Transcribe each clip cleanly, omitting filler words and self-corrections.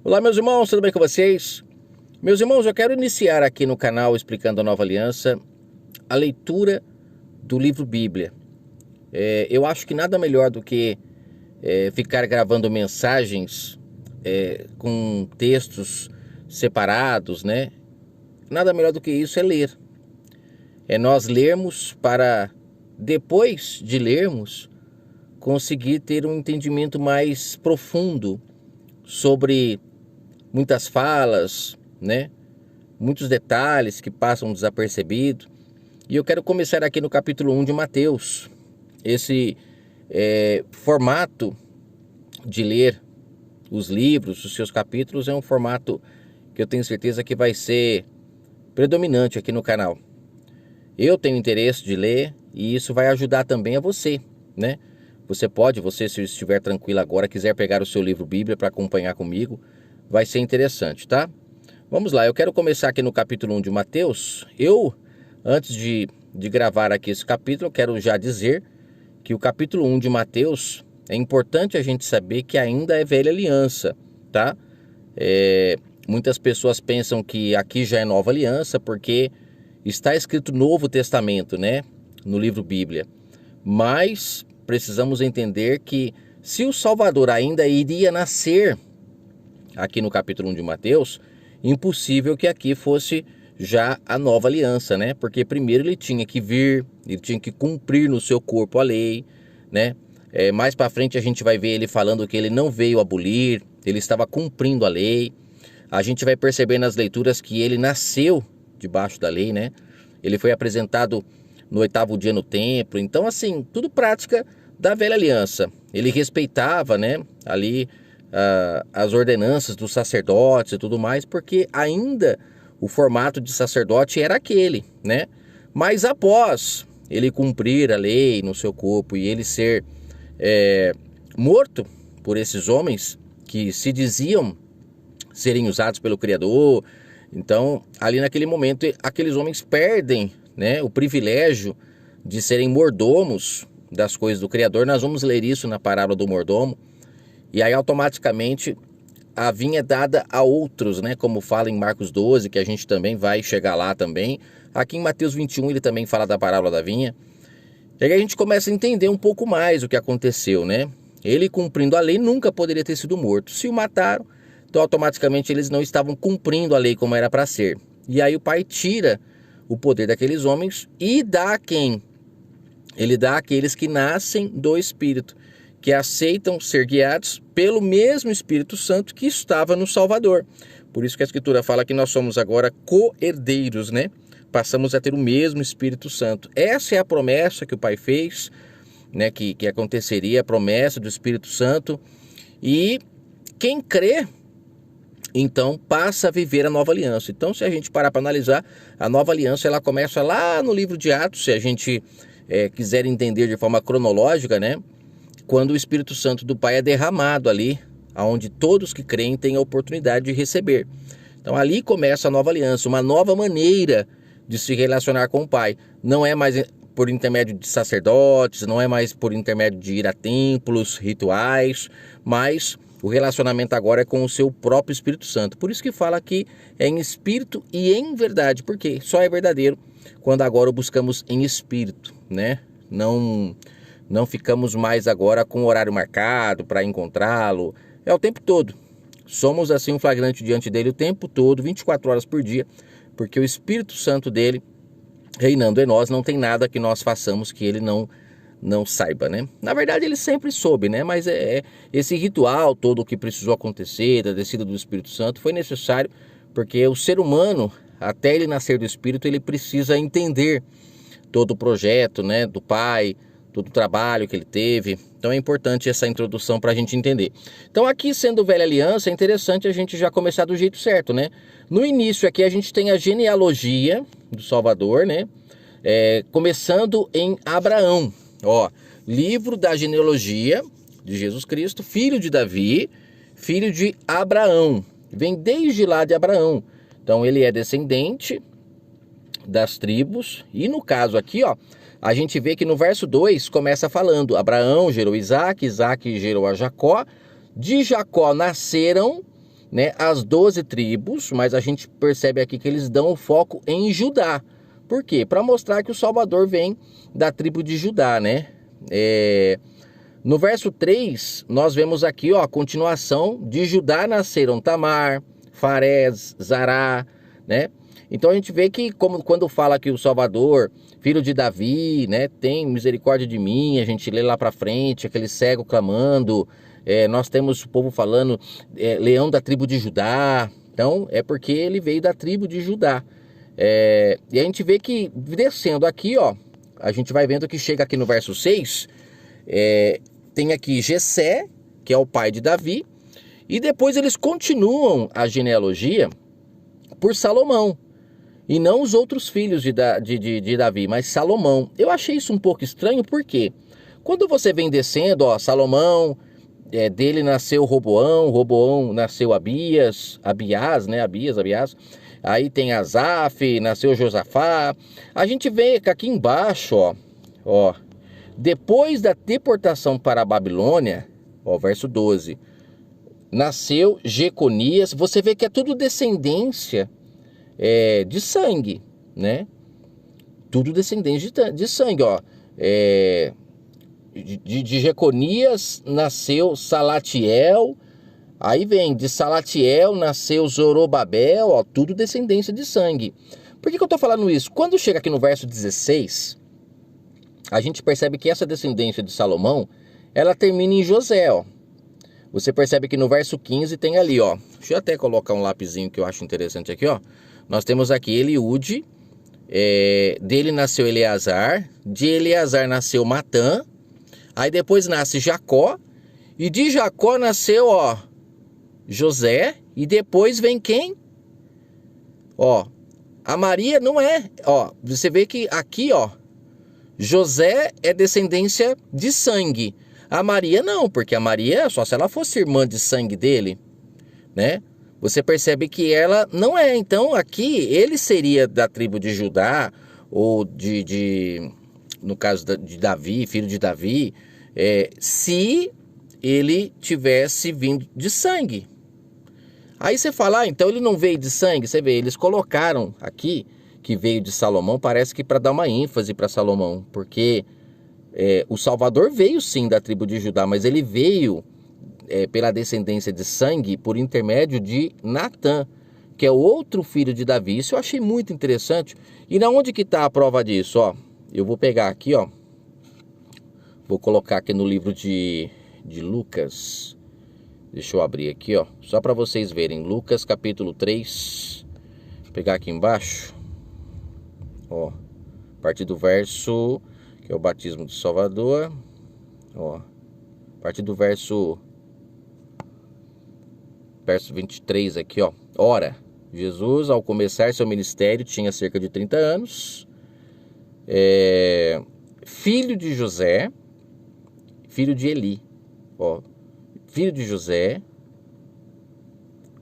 Olá, meus irmãos, tudo bem com vocês? Meus irmãos, eu quero iniciar aqui no canal Explicando a Nova Aliança a leitura do livro Bíblia. Eu acho que nada melhor do que ficar gravando mensagens com textos separados, né? Nada melhor do que isso é ler. É nós lermos para, depois de lermos, conseguir ter um entendimento mais profundo sobre muitas falas, né? Muitos detalhes que passam desapercebidos. E eu quero começar aqui no capítulo 1 de Mateus. Esse formato de ler os livros, os seus capítulos, é um formato que eu tenho certeza que vai ser predominante aqui no canal. Eu tenho interesse de ler e isso vai ajudar também a você, né? Você se estiver tranquilo agora, quiser pegar o seu livro Bíblia para acompanhar comigo, vai ser interessante, tá? Vamos lá, eu quero começar aqui no capítulo 1 de Mateus. Antes de gravar aqui esse capítulo, eu quero já dizer que o capítulo 1 de Mateus, é importante a gente saber que ainda é velha aliança, tá? Muitas pessoas pensam que aqui já é nova aliança, porque está escrito Novo Testamento, né? No livro Bíblia. Mas precisamos entender que se o Salvador ainda iria nascer aqui no capítulo 1 de Mateus, impossível que aqui fosse já a nova aliança, né? Porque primeiro ele tinha que vir, ele tinha que cumprir no seu corpo a lei, né? Mais para frente a gente vai ver ele falando que ele não veio abolir, ele estava cumprindo a lei. A gente vai perceber nas leituras que ele nasceu debaixo da lei, né? Ele foi apresentado no 8º dia no templo. Então, assim, tudo prática da velha aliança. Ele respeitava, né, ali as ordenanças dos sacerdotes e tudo mais, porque ainda o formato de sacerdote era aquele, né? Mas após ele cumprir a lei no seu corpo e ele ser morto por esses homens que se diziam serem usados pelo Criador, então ali naquele momento aqueles homens perdem, né, o privilégio de serem mordomos das coisas do Criador. Nós vamos ler isso na parábola do mordomo. E aí automaticamente a vinha é dada a outros, né? Como fala em Marcos 12, que a gente também vai chegar lá também. Aqui em Mateus 21 ele também fala da parábola da vinha. E aí a gente começa a entender um pouco mais o que aconteceu, né? Ele cumprindo a lei nunca poderia ter sido morto. Se o mataram, então automaticamente eles não estavam cumprindo a lei como era para ser. E aí o Pai tira o poder daqueles homens e dá a quem? Ele dá àqueles que nascem do Espírito, que aceitam ser guiados pelo mesmo Espírito Santo que estava no Salvador. Por isso que a Escritura fala que nós somos agora co-herdeiros, né? Passamos a ter o mesmo Espírito Santo. Essa é a promessa que o Pai fez, né? Que aconteceria, a promessa do Espírito Santo. E quem crê, então passa a viver a nova aliança. Então, se a gente parar para analisar, a nova aliança ela começa lá no livro de Atos, se a gente quiser entender de forma cronológica, né? Quando o Espírito Santo do Pai é derramado ali, onde todos que creem têm a oportunidade de receber. Então ali começa a nova aliança, uma nova maneira de se relacionar com o Pai. Não é mais por intermédio de sacerdotes, não é mais por intermédio de ir a templos, rituais, mas o relacionamento agora é com o seu próprio Espírito Santo. Por isso que fala que é em espírito e em verdade, porque só é verdadeiro quando agora o buscamos em espírito, né? Não ficamos mais agora com o horário marcado para encontrá-lo. É o tempo todo. Somos assim um flagrante diante dele o tempo todo, 24 horas por dia, porque o Espírito Santo dele, reinando em nós, não tem nada que nós façamos que ele não saiba, né? Na verdade ele sempre soube, né? Mas esse ritual todo que precisou acontecer, da descida do Espírito Santo, foi necessário porque o ser humano, até ele nascer do Espírito, ele precisa entender todo o projeto, né, do Pai, todo o trabalho que ele teve. Então é importante essa introdução para a gente entender. Então aqui, sendo velha aliança, é interessante a gente já começar do jeito certo, né? No início aqui a gente tem a genealogia do Salvador, né? Começando em Abraão. Ó, livro da genealogia de Jesus Cristo, filho de Davi, filho de Abraão. Vem desde lá de Abraão. Então ele é descendente das tribos. E no caso aqui, ó, a gente vê que no verso 2 começa falando: Abraão gerou Isaac, Isaac gerou a Jacó, de Jacó nasceram né, as 12 tribos, mas a gente percebe aqui que eles dão o foco em Judá. Por quê? Para mostrar que o Salvador vem da tribo de Judá, né? No verso 3, nós vemos aqui, ó, a continuação: de Judá nasceram Tamar, Farés, Zará, né? Então a gente vê que quando fala que o Salvador, filho de Davi, né, tem misericórdia de mim, a gente lê lá para frente, aquele cego clamando, nós temos o povo falando, leão da tribo de Judá. Então é porque ele veio da tribo de Judá. E a gente vê que descendo aqui, ó, a gente vai vendo que chega aqui no verso 6, tem aqui Jessé, que é o pai de Davi, e depois eles continuam a genealogia por Salomão, e não os outros filhos de Davi, mas Salomão. Eu achei isso um pouco estranho, porque quando você vem descendo, ó, Salomão, dele nasceu Roboão, Roboão nasceu Abias, né, Abias. Aí tem Asaf, nasceu Josafá. A gente vê que aqui embaixo, ó, depois da deportação para a Babilônia, ó, verso 12, nasceu Jeconias. Você vê que é tudo descendência de sangue, né? Tudo descendência de sangue, ó. De Jeconias nasceu Salatiel. Aí vem, de Salatiel nasceu Zorobabel, ó, tudo descendência de sangue. Por que eu tô falando isso? Quando chega aqui no verso 16, a gente percebe que essa descendência de Salomão, ela termina em José, ó. Você percebe que no verso 15 tem ali, ó. Deixa eu até colocar um lapisinho que eu acho interessante aqui, ó. Nós temos aqui Eliúde, dele nasceu Eleazar, de Eleazar nasceu Matã, aí depois nasce Jacó, e de Jacó nasceu, ó, José, e depois vem quem? Ó, a Maria não é, ó, você vê que aqui, ó, José é descendência de sangue. A Maria não, porque a Maria, só se ela fosse irmã de sangue dele, né? Você percebe que ela não é. Então aqui ele seria da tribo de Judá, ou no caso de Davi, filho de Davi, se ele tivesse vindo de sangue. Aí você fala, então ele não veio de sangue. Você vê, eles colocaram aqui que veio de Salomão, parece que para dar uma ênfase para Salomão, porque o Salvador veio sim da tribo de Judá, mas ele veio pela descendência de sangue por intermédio de Natã, que é outro filho de Davi. Isso eu achei muito interessante. E na onde que está a prova disso? Ó, eu vou pegar aqui, ó, vou colocar aqui no livro de Lucas. Deixa eu abrir aqui, ó, só para vocês verem. Lucas capítulo 3, vou pegar aqui embaixo, ó, a partir do verso, que é o batismo do Salvador, ó, a partir do verso 23 aqui, ó. Ora, Jesus, ao começar seu ministério, tinha cerca de 30 anos, filho de José, filho de Eli, ó, filho de José,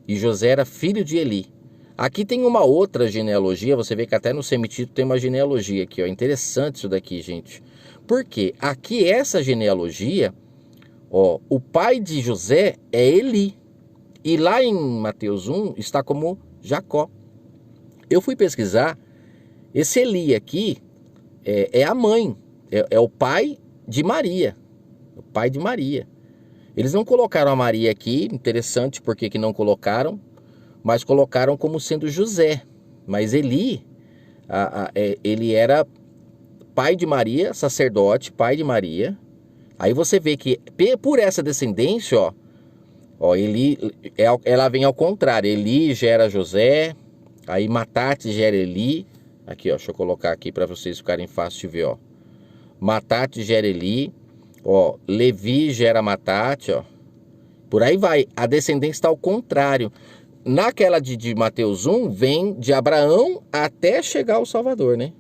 e José era filho de Eli. Aqui tem uma outra genealogia, você vê que até no semitítulo tem uma genealogia aqui, ó. Interessante isso daqui, gente. Porque aqui essa genealogia, ó, o pai de José é Eli. E lá em Mateus 1 está como Jacó. Eu fui pesquisar, esse Eli aqui é a mãe, é o pai de Maria. O pai de Maria. Eles não colocaram a Maria aqui, interessante porque que não colocaram, mas colocaram como sendo José. Mas Eli, ele era pai de Maria, sacerdote, pai de Maria. Aí você vê que por essa descendência, ó, Eli, ela vem ao contrário. Eli gera José, aí Matate gera Eli. Aqui, ó, deixa eu colocar aqui para vocês ficarem fácil de ver, ó. Matate gera Eli, ó, Levi gera Matate, ó. Por aí vai. A descendência está ao contrário. Naquela de Mateus 1, vem de Abraão até chegar ao Salvador, né?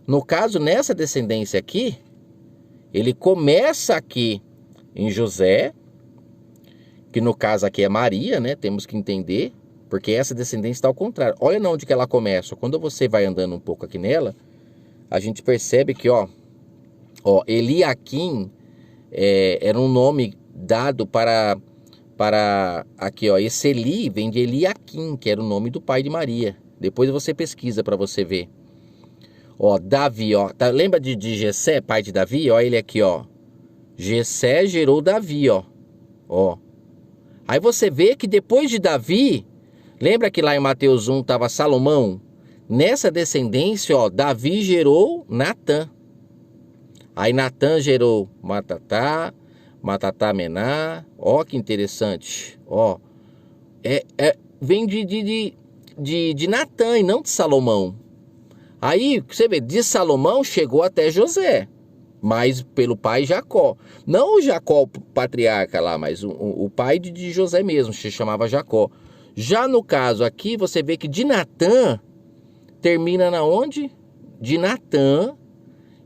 No caso, nessa descendência aqui, ele começa aqui em José, que no caso aqui é Maria, né? Temos que entender, porque essa descendência está ao contrário. Olha onde que ela começa. Quando você vai andando um pouco aqui nela, a gente percebe que, ó, Eliaquim era um nome dado para para aqui, ó, esse Eli vem de Eliaquim, que era o nome do pai de Maria. Depois você pesquisa para você ver. Ó, Davi, ó, tá, lembra de Jessé, pai de Davi? Ó, ele aqui, ó. Jessé gerou Davi, ó. Ó. Aí você vê que depois de Davi, lembra que lá em Mateus 1 estava Salomão? Nessa descendência, ó, Davi gerou Natã. Aí Natã gerou Matatá, Matatá Mená. Ó, que interessante. Ó, vem de Natã e não de Salomão. Aí, você vê, de Salomão chegou até José, mas pelo pai Jacó. Não o Jacó patriarca lá, mas o pai de José mesmo, se chamava Jacó. Já no caso aqui, você vê que de Natã, termina na onde? De Natã,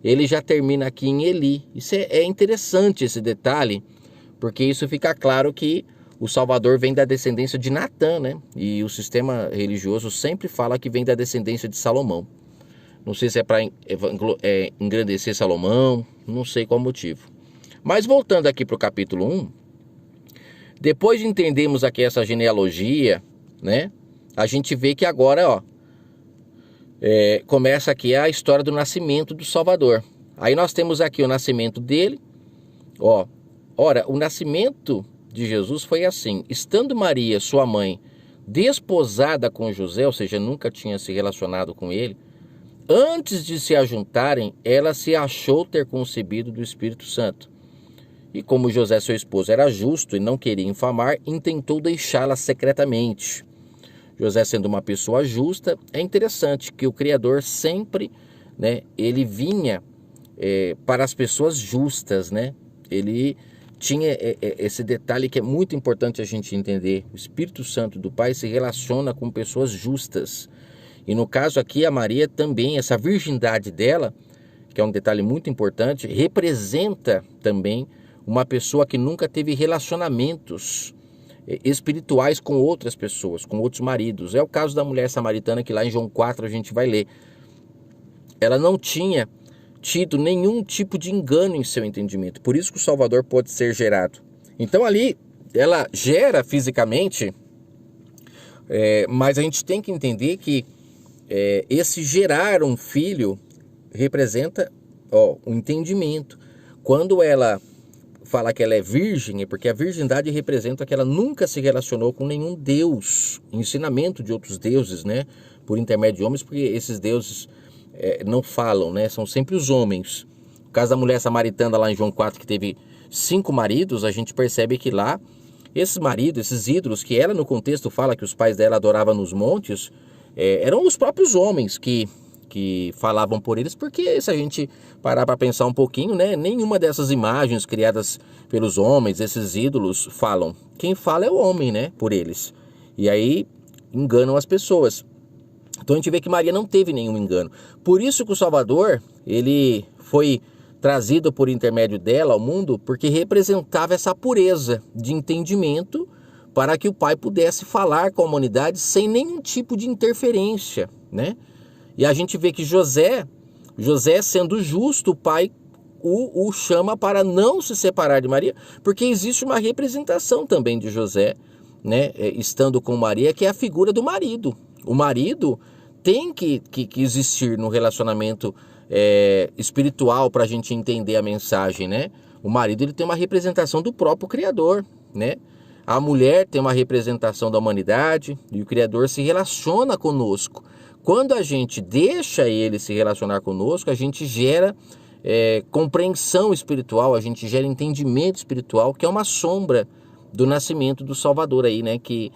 ele já termina aqui em Eli. Isso é interessante esse detalhe, porque isso fica claro que o Salvador vem da descendência de Natã, né? E o sistema religioso sempre fala que vem da descendência de Salomão. Não sei se é para engrandecer Salomão, não sei qual motivo. Mas voltando aqui para o capítulo 1, depois de entendermos aqui essa genealogia, né? A gente vê que agora, ó, começa aqui a história do nascimento do Salvador. Aí nós temos aqui o nascimento dele, ó. Ora, o nascimento de Jesus foi assim: estando Maria, sua mãe, desposada com José, ou seja, nunca tinha se relacionado com ele, antes de se ajuntarem, ela se achou ter concebido do Espírito Santo. E como José, seu esposo, era justo e não queria infamar, intentou deixá-la secretamente. José, sendo uma pessoa justa, é interessante que o Criador sempre, né, ele vinha para as pessoas justas, né? Ele tinha esse detalhe que é muito importante a gente entender. O Espírito Santo do Pai se relaciona com pessoas justas. E no caso aqui, a Maria também, essa virgindade dela, que é um detalhe muito importante, representa também uma pessoa que nunca teve relacionamentos espirituais com outras pessoas, com outros maridos. É o caso da mulher samaritana, que lá em João 4 a gente vai ler. Ela não tinha tido nenhum tipo de engano em seu entendimento. Por isso que o Salvador pode ser gerado. Então ali, ela gera fisicamente, mas a gente tem que entender que esse gerar um filho representa um entendimento. Quando ela fala que ela é virgem, é porque a virgindade representa que ela nunca se relacionou com nenhum deus, ensinamento de outros deuses, né? Por intermédio de homens, porque esses deuses não falam, né? São sempre os homens. No caso da mulher samaritana lá em João 4, que teve 5 maridos, a gente percebe que lá, esses maridos, esses ídolos, que ela no contexto fala que os pais dela adoravam nos montes, eram os próprios homens que falavam por eles, porque se a gente parar para pensar um pouquinho, né, nenhuma dessas imagens criadas pelos homens, esses ídolos, falam. Quem fala é o homem, né, por eles. E aí enganam as pessoas. Então a gente vê que Maria não teve nenhum engano. Por isso que o Salvador, ele foi trazido por intermédio dela ao mundo, porque representava essa pureza de entendimento para que o pai pudesse falar com a humanidade sem nenhum tipo de interferência, né? E a gente vê que José sendo justo, o pai o chama para não se separar de Maria, porque existe uma representação também de José, né, estando com Maria, que é a figura do marido. O marido tem que existir no relacionamento espiritual para a gente entender a mensagem, né? O marido, ele tem uma representação do próprio Criador, né? A mulher tem uma representação da humanidade e o Criador se relaciona conosco. Quando a gente deixa ele se relacionar conosco, a gente gera compreensão espiritual, a gente gera entendimento espiritual, que é uma sombra do nascimento do Salvador aí, né? Que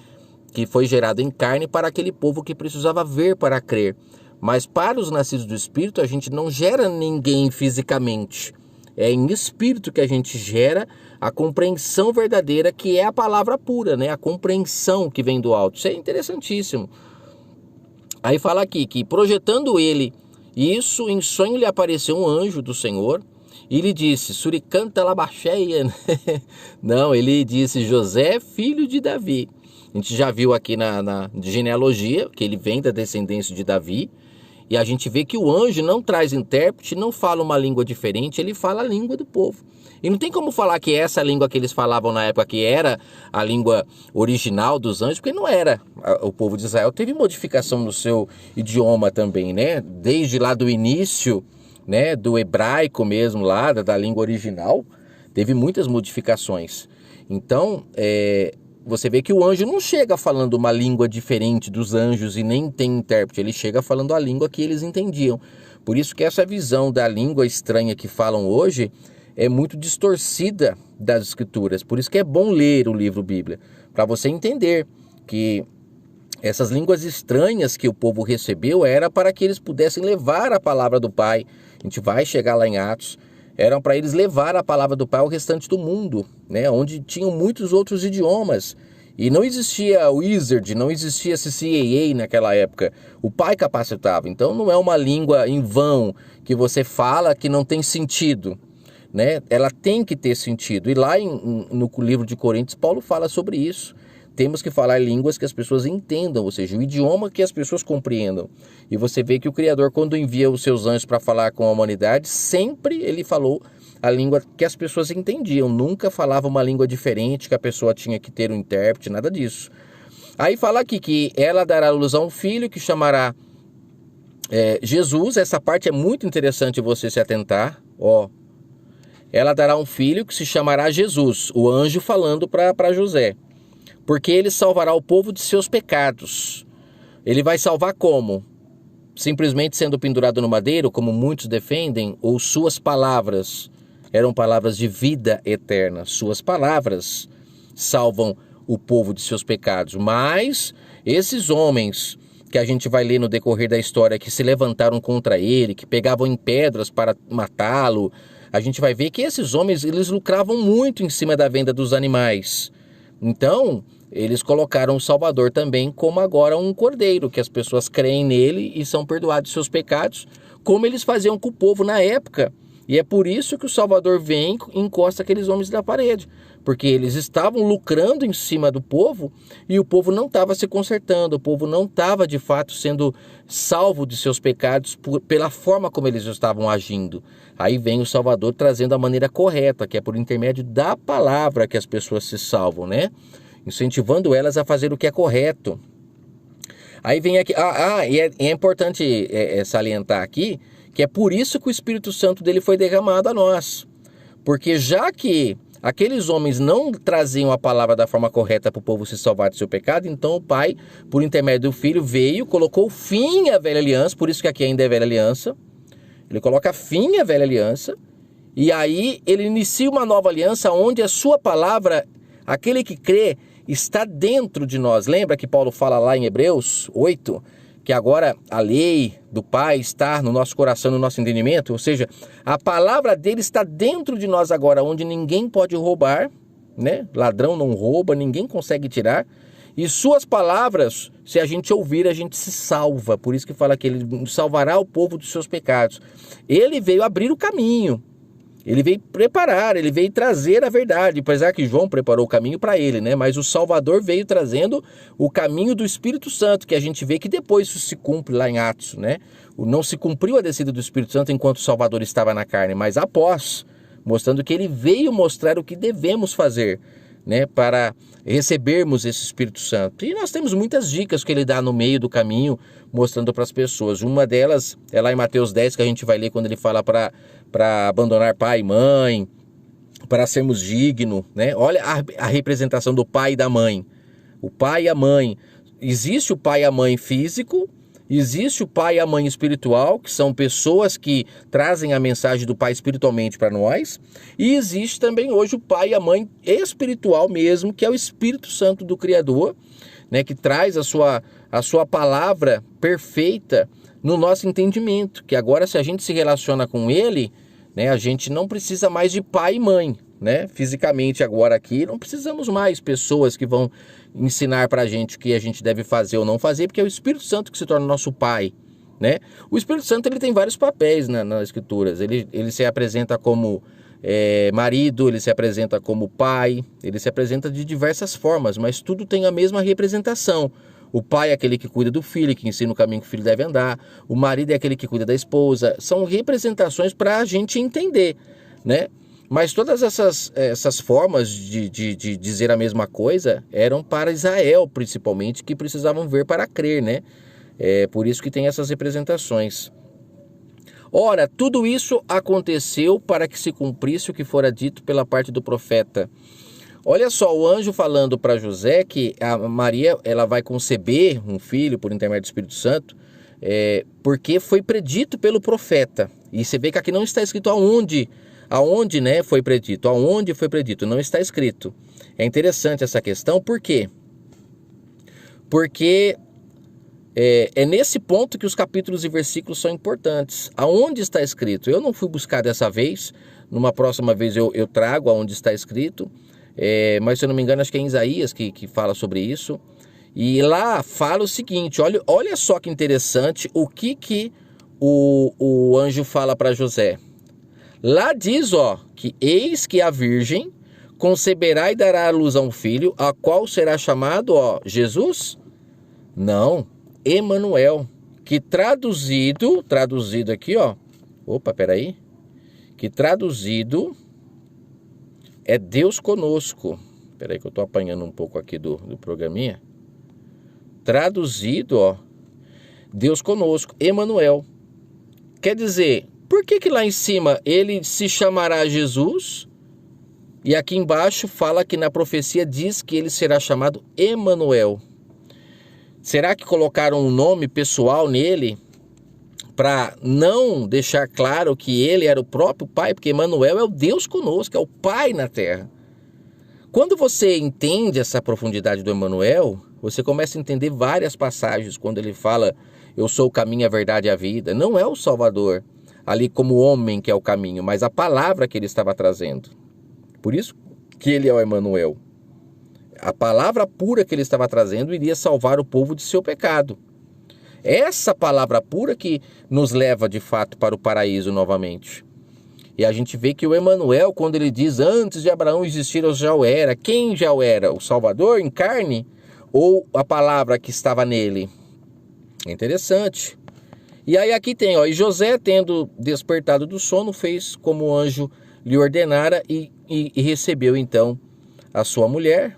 foi gerado em carne para aquele povo que precisava ver para crer. Mas para os nascidos do Espírito, a gente não gera ninguém fisicamente. É em espírito que a gente gera a compreensão verdadeira, que é a palavra pura, né? A compreensão que vem do alto. Isso é interessantíssimo. Aí fala aqui que, projetando ele isso, em sonho lhe apareceu um anjo do Senhor e lhe disse: Suricanta labacheia. Não, ele disse: José, filho de Davi. A gente já viu aqui na genealogia que ele vem da descendência de Davi. E a gente vê que o anjo não traz intérprete, não fala uma língua diferente, ele fala a língua do povo. E não tem como falar que essa língua que eles falavam na época que era a língua original dos anjos, porque não era. O povo de Israel teve modificação no seu idioma também, né? Desde lá do início, né, do hebraico mesmo lá, da língua original, teve muitas modificações. Então, você vê que o anjo não chega falando uma língua diferente dos anjos e nem tem intérprete, ele chega falando a língua que eles entendiam. Por isso que essa visão da língua estranha que falam hoje é muito distorcida das escrituras. Por isso que é bom ler o livro Bíblia, para você entender que essas línguas estranhas que o povo recebeu era para que eles pudessem levar a palavra do Pai. A gente vai chegar lá em Atos. Eram para eles levar a palavra do Pai ao restante do mundo, né? Onde tinham muitos outros idiomas. E não existia Wizard, não existia CCAA naquela época. O Pai capacitava. Então não é uma língua em vão que você fala que não tem sentido, né? Ela tem que ter sentido. E lá no livro de Coríntios, Paulo fala sobre isso. Temos que falar línguas que as pessoas entendam, ou seja, o idioma que as pessoas compreendam. E você vê que o Criador, quando envia os seus anjos para falar com a humanidade, sempre ele falou a língua que as pessoas entendiam. Nunca falava uma língua diferente, que a pessoa tinha que ter um intérprete, nada disso. Aí fala aqui que ela dará luz a um filho que chamará Jesus. Essa parte é muito interessante você se atentar. Ela dará um filho que se chamará Jesus, o anjo falando para José. Porque ele salvará o povo de seus pecados. Ele vai salvar como? Simplesmente sendo pendurado no madeiro, como muitos defendem? Ou suas palavras eram palavras de vida eterna? Suas palavras salvam o povo de seus pecados. Mas esses homens que a gente vai ler no decorrer da história, que se levantaram contra ele, que pegavam em pedras para matá-lo, a gente vai ver que esses homens, eles lucravam muito em cima da venda dos animais. Então, eles colocaram o Salvador também como agora um cordeiro, que as pessoas creem nele e são perdoados seus pecados, como eles faziam com o povo na época. E é por isso que o Salvador vem e encosta aqueles homens da parede, porque eles estavam lucrando em cima do povo e o povo não estava se consertando, o povo não estava de fato sendo salvo de seus pecados pela forma como eles estavam agindo. Aí vem o Salvador trazendo a maneira correta, que é por intermédio da palavra que as pessoas se salvam, né? Incentivando elas a fazer o que é correto. Aí vem aqui, e é importante salientar aqui, que é por isso que o Espírito Santo dele foi derramado a nós. Porque já que aqueles homens não traziam a palavra da forma correta para o povo se salvar do seu pecado, então o Pai, por intermédio do Filho, veio, colocou fim à velha aliança, por isso que aqui ainda é velha aliança. Ele coloca fim à velha aliança, e aí ele inicia uma nova aliança onde a sua palavra, aquele que crê, está dentro de nós. Lembra que Paulo fala lá em Hebreus 8, que agora a lei do Pai está no nosso coração, no nosso entendimento? Ou seja, a palavra dele está dentro de nós agora, onde ninguém pode roubar, né? Ladrão não rouba, ninguém consegue tirar. E suas palavras, se a gente ouvir, a gente se salva. Por isso que fala que ele salvará o povo dos seus pecados. Ele veio abrir o caminho. Ele veio preparar, ele veio trazer a verdade, apesar que João preparou o caminho para ele, né? Mas o Salvador veio trazendo o caminho do Espírito Santo, que a gente vê que depois isso se cumpre lá em Atos, né? Não se cumpriu a descida do Espírito Santo enquanto o Salvador estava na carne, mas após, mostrando que ele veio mostrar o que devemos fazer, né? Para recebermos esse Espírito Santo. E nós temos muitas dicas que ele dá no meio do caminho, mostrando para as pessoas. Uma delas é lá em Mateus 10, que a gente vai ler quando ele fala para abandonar pai e mãe, para sermos dignos, né? Olha a representação do pai e da mãe. O pai e a mãe. Existe o pai e a mãe físico, existe o pai e a mãe espiritual, que são pessoas que trazem a mensagem do pai espiritualmente para nós, e existe também hoje o pai e a mãe espiritual mesmo, que é o Espírito Santo do Criador, né, que traz a sua palavra perfeita no nosso entendimento, que agora se a gente se relaciona com ele, né, a gente não precisa mais de pai e mãe, né? Fisicamente agora aqui não precisamos mais pessoas que vão ensinar para a gente o que a gente deve fazer ou não fazer, porque é o Espírito Santo que se torna nosso pai, né? O Espírito Santo ele tem vários papéis nas Escrituras. Ele se apresenta como marido, ele se apresenta como pai, ele se apresenta de diversas formas, mas tudo tem a mesma representação. O pai é aquele que cuida do filho, que ensina o caminho que o filho deve andar. O marido é aquele que cuida da esposa. São representações para a gente entender, né? Mas todas essas formas de dizer a mesma coisa eram para Israel, principalmente, que precisavam ver para crer, né? É por isso que tem essas representações. Ora, tudo isso aconteceu para que se cumprisse o que fora dito pela parte do profeta. Olha só, o anjo falando para José que a Maria ela vai conceber um filho por intermédio do Espírito Santo, porque foi predito pelo profeta. E você vê que aqui não está escrito aonde, né, foi predito, aonde foi predito, não está escrito. É interessante essa questão, por quê? Porque é nesse ponto que os capítulos e versículos são importantes. Aonde está escrito? Eu não fui buscar dessa vez, numa próxima vez eu trago aonde está escrito, mas se eu não me engano acho que é em Isaías que fala sobre isso. E lá fala o seguinte, olha só que interessante o que o anjo fala para José. Lá diz, que eis que a virgem conceberá e dará à luz a um filho, a qual será chamado, Jesus? Não, Emanuel, que traduzido aqui, que traduzido é Deus conosco. Peraí que eu tô apanhando um pouco aqui do programinha. Traduzido, Deus conosco, Emanuel. Quer dizer, por que lá em cima ele se chamará Jesus? E aqui embaixo fala que na profecia diz que ele será chamado Emanuel. Será que colocaram um nome pessoal nele para não deixar claro que ele era o próprio Pai? Porque Emanuel é o Deus conosco, é o Pai na terra. Quando você entende essa profundidade do Emanuel, você começa a entender várias passagens quando ele fala, eu sou o caminho, a verdade e a vida. Não é o Salvador ali como homem que é o caminho, mas a palavra que ele estava trazendo. Por isso que ele é o Emanuel. A palavra pura que ele estava trazendo iria salvar o povo de seu pecado. Essa palavra pura que nos leva de fato para o paraíso novamente. E a gente vê que o Emanuel, quando ele diz antes de Abraão existir, eu já o era. Quem já o era? O Salvador em carne? Ou a palavra que estava nele? É interessante. E aí aqui tem, e José, tendo despertado do sono, fez como o anjo lhe ordenara e recebeu então a sua mulher,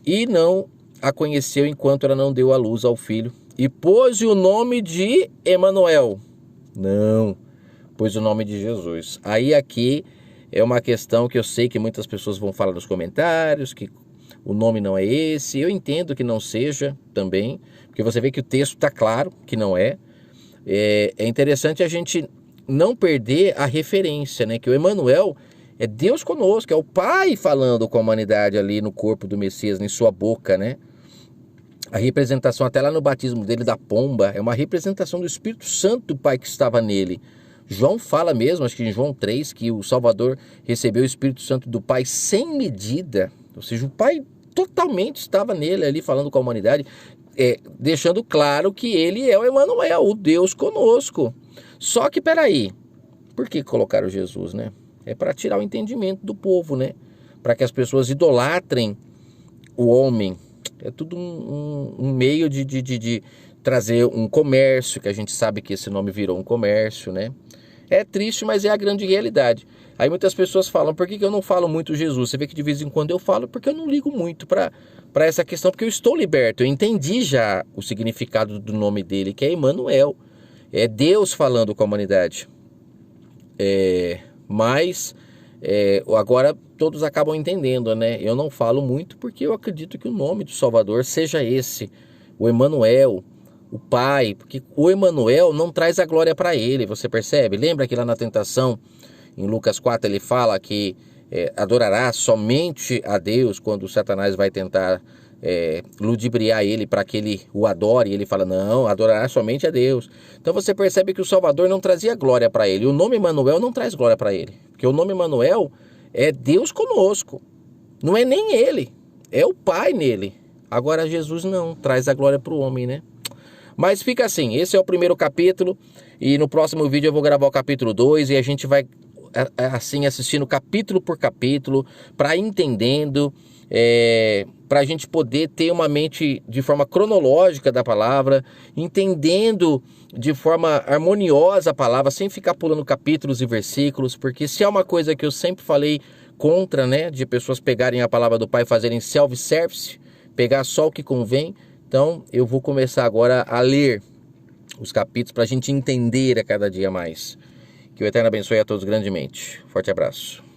e não a conheceu enquanto ela não deu à luz ao filho, e pôs o nome de Emanuel. Não, pôs o nome de Jesus. Aí aqui é uma questão que eu sei que muitas pessoas vão falar nos comentários, que o nome não é esse. Eu entendo que não seja também, porque você vê que o texto está claro que não é. É interessante a gente não perder a referência, né? Que o Emanuel é Deus conosco, é o Pai falando com a humanidade ali no corpo do Messias, em sua boca, né? A representação até lá no batismo dele da pomba é uma representação do Espírito Santo do Pai que estava nele. João fala mesmo, acho que em João 3, que o Salvador recebeu o Espírito Santo do Pai sem medida. Ou seja, o Pai totalmente estava nele ali falando com a humanidade, deixando claro que ele é o Emanuel, o Deus conosco. Só que, peraí, por que colocaram Jesus, né? É para tirar o entendimento do povo, né? Para que as pessoas idolatrem o homem. É tudo um meio de trazer um comércio, que a gente sabe que esse nome virou um comércio, né? É triste, mas é a grande realidade. Aí muitas pessoas falam, por que eu não falo muito Jesus? Você vê que de vez em quando eu falo, porque eu não ligo muito para essa questão, porque eu estou liberto. Eu entendi já o significado do nome dele, que é Emanuel. É Deus falando com a humanidade. Mas agora todos acabam entendendo, né? Eu não falo muito porque eu acredito que o nome do Salvador seja esse, o Emanuel, o Pai, porque o Emanuel não traz a glória para ele, você percebe? Lembra que lá na tentação, em Lucas 4, ele fala que adorará somente a Deus quando Satanás vai tentar ludibriar ele para que ele o adore, e ele fala, não, adorará somente a Deus. Então você percebe que o Salvador não trazia glória para ele, o nome Emanuel não traz glória para ele, porque o nome Emanuel é Deus conosco, não é nem ele, é o Pai nele. Agora Jesus não, traz a glória para o homem, né? Mas fica assim, esse é o primeiro capítulo, e no próximo vídeo eu vou gravar o capítulo 2, e a gente vai assim, assistindo capítulo por capítulo, para entendendo, para a gente poder ter uma mente de forma cronológica da palavra, entendendo de forma harmoniosa a palavra, sem ficar pulando capítulos e versículos, porque se é uma coisa que eu sempre falei contra, né, de pessoas pegarem a palavra do Pai e fazerem self-service, pegar só o que convém. Então eu vou começar agora a ler os capítulos para a gente entender a cada dia mais. Que o Eterno abençoe a todos grandemente. Forte abraço.